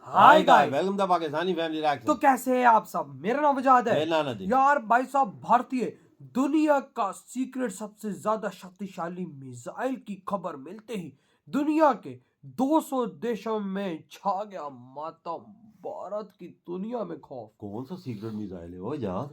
Hi guys, welcome the Pakistani family reaction. तो कैसे हैं आप सब। मेरा नाम वजाद है मेरा नाम नदीम। यार भाई साहब, भारतीय दुनिया का सीक्रेट सबसे ज्यादा शक्तिशाली मिसाइल की खबर मिलते ही दुनिया के 200 देशों में छा गया मातम। भारत की दुनिया में खौफ। कौन सा सीक्रेट मिसाइल है वो यार?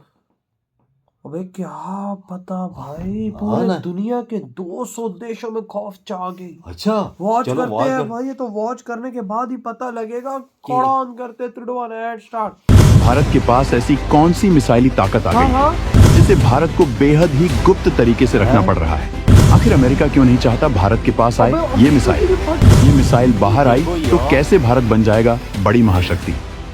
अबे क्या पता भाई, पूरे ना। दुनिया के 200 देशों में खौफ छा गई। अच्छा, वॉच चलो करते वॉच हैं कर। भाई, ये तो वॉच करने के बाद ही पता लगेगा। कौन ऑन करते 3 2 1 एड स्टार्ट। भारत के पास ऐसी कौन सी मिसाइली ताकत आ गई हाँ जिसे भारत को बेहद ही गुप्त तरीके से रखना पड़ रहा है। आखिर अमेरिका क्यों नहीं चाहता भारत के पास आए ये मिसाइल? ये मिसाइल बाहर आई तो कैसे भारत बन जाएगा बड़ी महाशक्ति?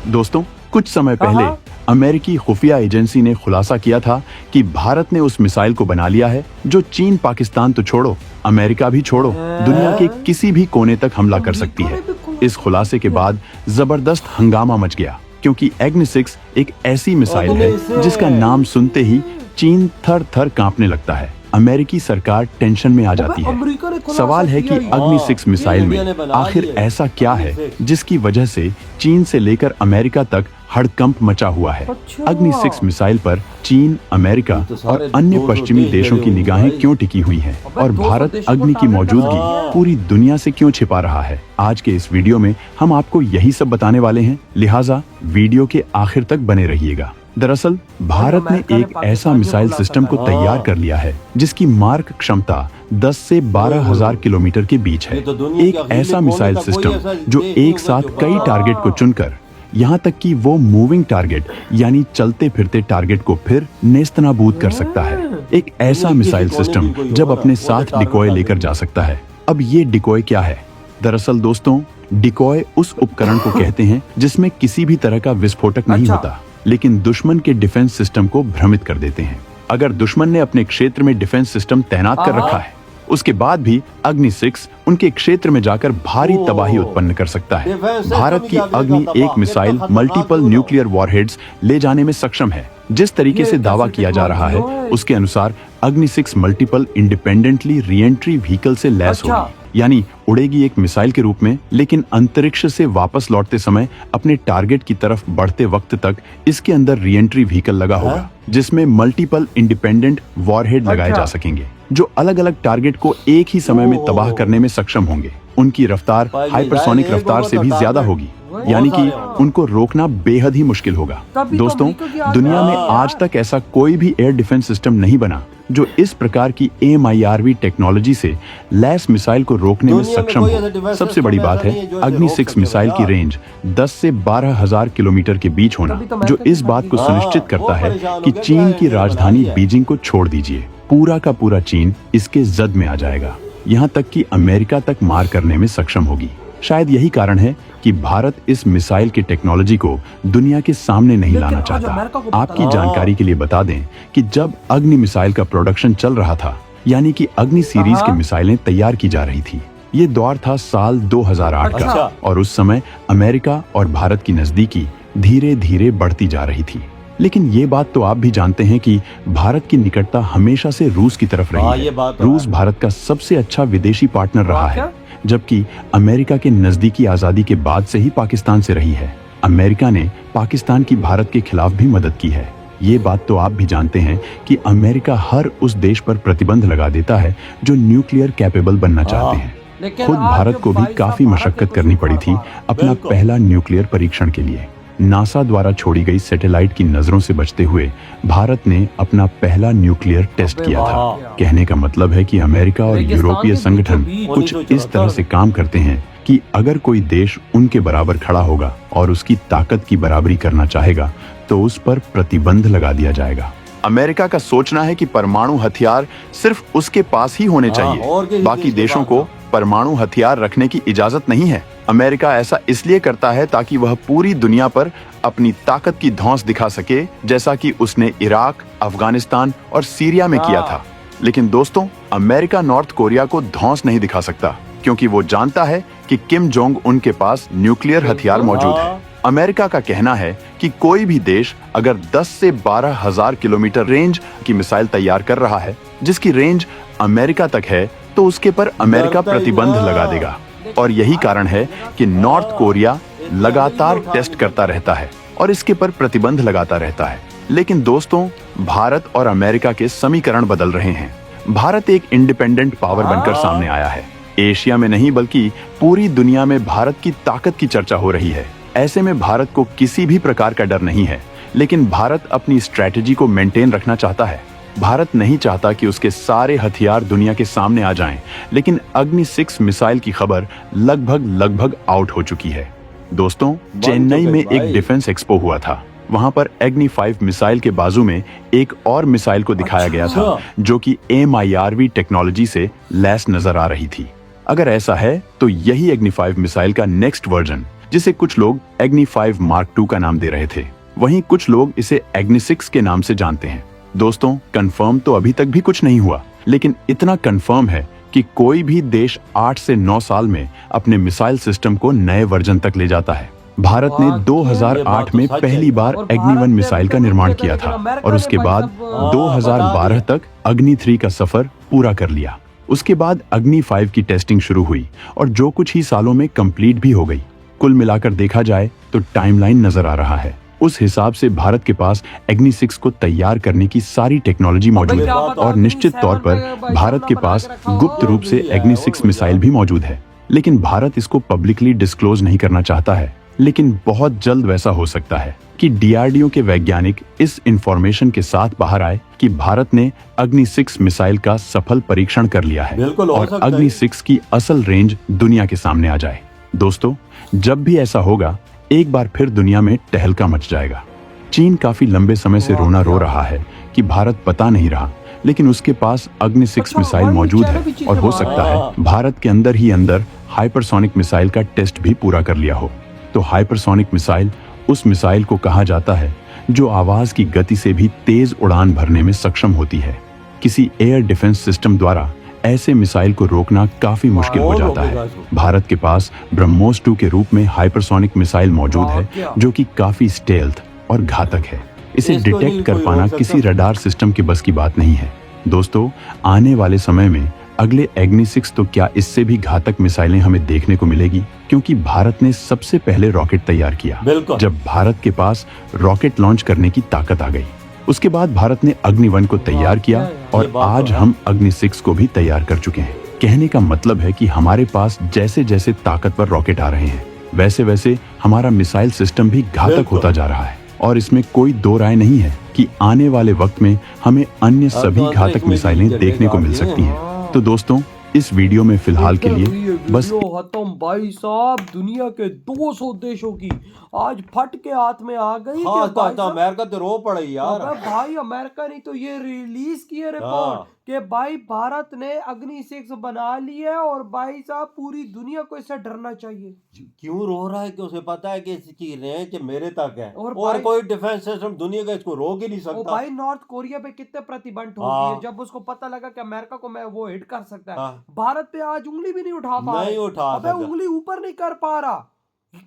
दोस्तों, कुछ समय पहले अमेरिकी खुफिया एजेंसी ने खुलासा किया था कि भारत ने उस मिसाइल को बना लिया है जो चीन, पाकिस्तान तो छोड़ो, अमेरिका भी छोड़ो, दुनिया के किसी भी कोने तक हमला कर सकती है। इस खुलासे के बाद जबरदस्त हंगामा मच गया, क्योंकि एग्नि 6 एक ऐसी मिसाइल है जिसका नाम सुनते ही चीन थर थर कांपने लगता है। अमेरिकी सरकार टेंशन में आ जाती है। सवाल है कि अग्नि 6 मिसाइल में आखिर ऐसा क्या है जिसकी वजह से चीन से लेकर अमेरिका तक हड़कंप मचा हुआ है। अग्नि 6 मिसाइल पर चीन, अमेरिका और अन्य पश्चिमी देशों की निगाहें क्यों टिकी हुई हैं? और भारत अग्नि की मौजूदगी पूरी दुनिया से क्यों छिपा रहा है? आज के इस वीडियो में हम आपको यही सब बताने वाले हैं, लिहाजा वीडियो के आखिर तक बने रहिएगा। दरअसल भारत ने एक ऐसा मिसाइल सिस्टम को तैयार कर लिया है जिसकी मार्क क्षमता 10 से 12,000 किलोमीटर के बीच है। एक ऐसा मिसाइल सिस्टम जो एक साथ कई टारगेट को चुनकर, यहाँ तक कि वो मूविंग टारगेट यानी चलते फिरते टारगेट को फिर नेस्तनाबूद कर सकता है। एक ऐसा मिसाइल सिस्टम जब अपने साथ डिकॉय लेकर जा सकता है। अब ये डिकॉय क्या है? दरअसल दोस्तों, डिकॉय उस उपकरण को कहते हैं जिसमें किसी भी तरह का विस्फोटक नहीं होता, लेकिन दुश्मन के डिफेंस सिस्टम को भ्रमित कर देते हैं। अगर दुश्मन ने अपने क्षेत्र में डिफेंस सिस्टम तैनात कर रखा है, उसके बाद भी अग्नि 6 उनके क्षेत्र में जाकर भारी तबाही उत्पन्न कर सकता है। भारत की अग्नि एक मिसाइल मल्टीपल न्यूक्लियर वॉरहेड्स ले जाने में सक्षम है। जिस तरीके से दावा किया जा रहा है उसके अनुसार अग्नि 6 मल्टीपल इंडिपेंडेंटली रीएंट्री व्हीकल से लैस होगी, यानी उड़ेगी एक मिसाइल के रूप में, लेकिन अंतरिक्ष से वापस लौटते समय अपने टारगेट की तरफ बढ़ते वक्त तक इसके अंदर रीएंट्री व्हीकल लगा होगा जिसमें मल्टीपल इंडिपेंडेंट वॉरहेड लगाए जा सकेंगे जो अलग अलग टारगेट को एक ही समय में तबाह करने में सक्षम होंगे। उनकी रफ्तार हाइपरसोनिक रफ्तार से भी ज्यादा होगी, यानी कि उनको रोकना बेहद ही मुश्किल होगा। दोस्तों, दुनिया में आज तक ऐसा कोई भी एयर डिफेंस सिस्टम नहीं बना जो इस प्रकार की AMIRV टेक्नोलॉजी से लैस मिसाइल को रोकने में सक्षम हो। सबसे बड़ी बात है अग्नि 6 मिसाइल की रेंज 10 से 12,000 किलोमीटर के बीच होना, जो इस बात को सुनिश्चित करता है कि चीन की राजधानी बीजिंग को छोड़ दीजिए, पूरा का पूरा चीन इसके जद में आ जाएगा, यहाँ तक कि अमेरिका तक मार करने में सक्षम होगी। शायद यही कारण है कि भारत इस मिसाइल की टेक्नोलॉजी को दुनिया के सामने नहीं लाना चाहता। आपकी जानकारी के लिए बता दें कि जब अग्नि मिसाइल का प्रोडक्शन चल रहा था, यानी कि अग्नि सीरीज की मिसाइलें तैयार की जा रही थी, ये दौर था साल 2008 का, और उस समय अमेरिका और भारत की नजदीकी धीरे धीरे बढ़ती जा रही थी। लेकिन ये बात तो आप भी जानते हैं कि भारत की निकटता हमेशा से रूस की तरफ रही है। रूस भारत का सबसे अच्छा विदेशी पार्टनर रहा है, जबकि अमेरिका के नजदीकी आजादी के बाद से ही पाकिस्तान से रही है। अमेरिका ने पाकिस्तान की भारत के खिलाफ भी मदद की है। ये बात तो आप भी जानते हैं कि अमेरिका हर उस देश पर प्रतिबंध लगा देता है जो न्यूक्लियर कैपेबल बनना चाहते हैं। खुद भारत को भी काफी मशक्कत करनी पड़ी थी अपना पहला न्यूक्लियर परीक्षण के लिए। नासा द्वारा छोड़ी गई सैटेलाइट की नजरों से बचते हुए भारत ने अपना पहला न्यूक्लियर टेस्ट किया था। कहने का मतलब है कि अमेरिका और यूरोपीय संगठन कुछ इस तरह से काम करते हैं कि अगर कोई देश उनके बराबर खड़ा होगा और उसकी ताकत की बराबरी करना चाहेगा तो उस पर प्रतिबंध लगा दिया जाएगा। अमेरिका का सोचना है कि परमाणु हथियार सिर्फ उसके पास ही होने चाहिए, बाकी देशों को परमाणु हथियार रखने की इजाजत नहीं है। अमेरिका ऐसा इसलिए करता है ताकि वह पूरी दुनिया पर अपनी ताकत की धौंस दिखा सके, जैसा कि उसने इराक, अफगानिस्तान और सीरिया में किया था। लेकिन दोस्तों, अमेरिका नॉर्थ कोरिया को धौंस नहीं दिखा सकता, क्योंकि वो जानता है कि किम जोंग उन के पास न्यूक्लियर हथियार मौजूद है। अमेरिका का कहना है कि कोई भी देश अगर 10 से 12,000 किलोमीटर रेंज की मिसाइल तैयार कर रहा है जिसकी रेंज अमेरिका तक है, तो उसके पर अमेरिका प्रतिबंध लगा देगा। और यही कारण है कि नॉर्थ कोरिया लगातार टेस्ट करता रहता है और इसके पर प्रतिबंध लगाता रहता है। लेकिन दोस्तों, भारत और अमेरिका के समीकरण बदल रहे हैं। भारत एक इंडिपेंडेंट पावर बनकर सामने आया है। एशिया में नहीं बल्कि पूरी दुनिया में भारत की ताकत की चर्चा हो रही है। ऐसे में भारत को किसी भी प्रकार का डर नहीं है, लेकिन भारत अपनी स्ट्रैटेजी को मेंटेन रखना चाहता है। भारत नहीं चाहता कि उसके सारे हथियार दुनिया के सामने आ जाएं, लेकिन अग्नि 6 मिसाइल की खबर लगभग आउट हो चुकी है। दोस्तों, चेन्नई में एक डिफेंस एक्सपो हुआ था। वहां पर अग्नि 5 मिसाइल के बाजू में एक और मिसाइल को दिखाया गया था, जो कि MIRV टेक्नोलॉजी से लैस नजर आ रही थी। अगर ऐसा है तो यही अग्नि 5 मिसाइल का नेक्स्ट वर्जन, जिसे कुछ लोग अग्नि 5 मार्क 2 का नाम दे रहे थे, वहीं कुछ लोग इसे अग्नि 6 के नाम से जानते हैं। दोस्तों, कंफर्म तो अभी तक भी कुछ नहीं हुआ, लेकिन इतना कंफर्म है कि कोई भी देश 8 से 9 साल में अपने मिसाइल सिस्टम को नए वर्जन तक ले जाता है। भारत ने 2008 में पहली बार अग्नि 1 मिसाइल का निर्माण किया था और उसके बाद 2012 तक अग्नि 3 का सफर पूरा कर लिया। उसके बाद अग्नि 5 की टेस्टिंग शुरू हुई और जो कुछ ही सालों में कंप्लीट भी हो गई। कुल मिलाकर देखा जाए तो टाइमलाइन नजर आ रहा है। उस हिसाब से भारत के पास अग्नि 6 को तैयार करने की सारी टेक्नोलॉजी मौजूद है और निश्चित तौर पर भारत के पास गुप्त रूप से अग्नि 6 मिसाइल भी मौजूद है। लेकिन भारत इसको पब्लिकली डिस्क्लोज नहीं करना चाहता है। लेकिन बहुत जल्द वैसा हो सकता है कि DRDO के वैज्ञानिक इस इंफॉर्मेशन के साथ बाहर आए कि भारत ने अग्नि 6 मिसाइल का सफल परीक्षण कर लिया है और अग्नि 6 की असल रेंज दुनिया के सामने आ जाए। दोस्तों, जब भी ऐसा होगा, एक बार फिर दुनिया में तहलका मच जाएगा। चीन काफी लंबे समय से रोना रो रहा है कि भारत बता नहीं रहा, लेकिन उसके पास अग्नि 6 मिसाइल मौजूद है और हो सकता है भारत के अंदर ही अंदर हाइपरसोनिक मिसाइल का टेस्ट भी पूरा कर लिया हो। तो हाइपरसोनिक मिसाइल उस मिसाइल को कहा जाता है जो आवाज की गति से भी तेज उड़ान भरने में सक्षम होती है। किसी एयर डिफेंस सिस्टम द्वारा ऐसे मिसाइल को रोकना काफी मुश्किल हो जाता है। भारत के पास ब्रह्मोस 2 के रूप में हाइपरसोनिक मिसाइल मौजूद है, जो कि काफी स्टेल्थ और घातक है। इसे डिटेक्ट कर पाना किसी रडार सिस्टम के बस की बात नहीं है। दोस्तों, आने वाले समय में अगले अग्नि 6 तो क्या इससे भी घातक मिसाइलें हमें देखने को मिलेगी, क्योंकि भारत ने सबसे पहले रॉकेट तैयार किया। जब भारत के पास रॉकेट लॉन्च करने की ताकत आ गई, उसके बाद भारत ने अग्नि 1 को तैयार किया और आज हम अग्नि 6 को भी तैयार कर चुके हैं। कहने का मतलब है कि हमारे पास जैसे जैसे ताकतवर रॉकेट आ रहे हैं, वैसे वैसे हमारा मिसाइल सिस्टम भी घातक होता जा रहा है और इसमें कोई दो राय नहीं है कि आने वाले वक्त में हमें अन्य सभी घातक मिसाइलें देखने को मिल सकती हैं। तो दोस्तों, इस वीडियो में फिलहाल के लिए बस खत्म। भाई साहब, दुनिया के 200 देशों की आज फट के हाथ में आ गई। हाँ, कि भाई तो अमेरिका तो रो पड़ी यार। अबे भाई, अमेरिका ने तो ये रिलीज किया रिपोर्ट कि भाई भारत ने अग्नि 6 बना ली है और भाई साहब पूरी दुनिया को इससे डरना चाहिए। क्यों रो रहा है? कि उसे पता है कि इसकी रेंज मेरे तक है और कोई डिफेंस सिस्टम दुनिया का इसको रोक ही नहीं और सकता। भाई नॉर्थ कोरिया पे कितने प्रतिबंध हो गए जब उसको पता लगा कि अमेरिका को मैं वो हिट कर सकता है। भारत पे आज उंगली भी नहीं उठा पा नहीं उठा अबे उंगली ऊपर नहीं कर पा रहा,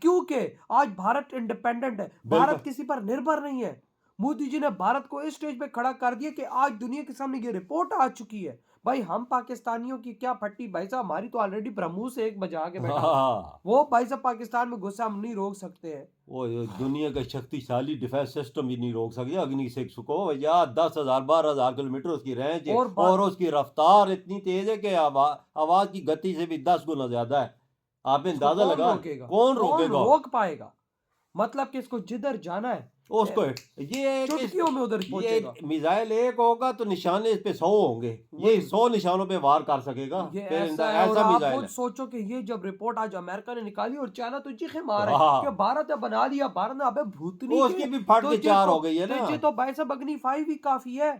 क्योंकि आज भारत इंडिपेंडेंट है, भारत किसी पर निर्भर नहीं है। मोदी जी ने भारत को इस स्टेज पे खड़ा कर दिया कि आज दुनिया के सामने ये रिपोर्ट आ चुकी है। भाई हम पाकिस्तानियों की क्या फट्टी, भाई साहब हमारी तो ऑलरेडी ब्रह्मोस एक बजा के बैठा वो भाई साहब पाकिस्तान में घुसा हम नहीं रोक सकते हैं। वो दुनिया का शक्तिशाली डिफेंस सिस्टम भी नहीं रोक सकता अग्नि 6 को। भैया 10,000 12,000 किलोमीटर उसकी रेंज है और उसकी रफ्तार इतनी तेज है कि आवाज की गति से भी 10 गुना ज्यादा है। आपने अंदाजा लगा कौन रोकेगा? रोक पाएगा? मतलब कि इसको जिधर जाना है उसको ये चुटकियों में उधर पहुंचेगा। मिसाइल एक होगा तो निशाने इस पे 100 होंगे, ये 100 निशानों पे वार कर सकेगा। ये ऐसा मिसाइल है। सोचो कि ये जब रिपोर्ट आज अमेरिका ने निकाली और चाइना तो चीखे मार है कि भारत ने बना लिया, भारत ने अबे भूतनी उसकी भी फट के 4 हो गई है ना। तुझे तो भाई साहब अग्नि 5 भी काफी है,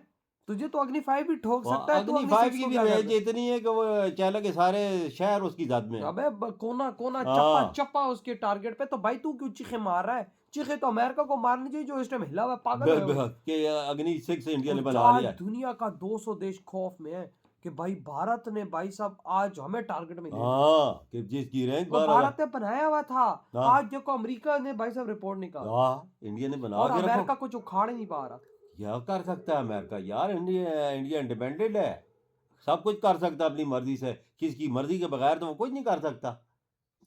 तुझे तो अग्नि 5 भी ठोक सकता है। अग्नि 5 की भी रेंज इतनी है कि वो चाइना के सारे शहर उसकी जद में। अबे कोना कोना चप्पा चप्पा उसके टारगेट पे। तो भाई तू क्यों चीखे मार रहा है? चीखे तो अमेरिका को मारनी चाहिए जो इस टाइम हिला हुआ पागल है कि अग्नि 6 इंडिया ने बना लिया। दुनिया का 200 देश खौफ में है कि भाई भारत ने भाई साहब आज हमें टारगेट में कि जिसकी रेंज भारत ने बनाया हुआ था। आज देखो अमेरिका ने भाई साहब रिपोर्ट निकाला, इंडिया ने बना और अमेरिका कुछ उखाड़ नहीं पा रहा। क्या कर सकता है अमेरिका यार? इंडिया इंडिपेंडेंट है, सब कुछ कर सकता है अपनी मर्जी से। किसकी मर्जी के बगैर तो वो कुछ नहीं कर सकता।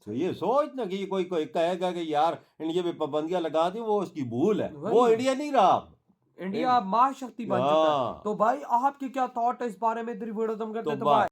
तो ये सोच ना कि कोई कोई कहेगा कि यार इंडिया में पाबंदियां लगा दी, वो उसकी भूल है, वो इंडिया नहीं रहा। इंडिया महाशक्ति बन चुका है। हाँ। तो भाई आपके क्या थॉट है इस बारे में? इधर वीडियो तुम करते तो तो भाई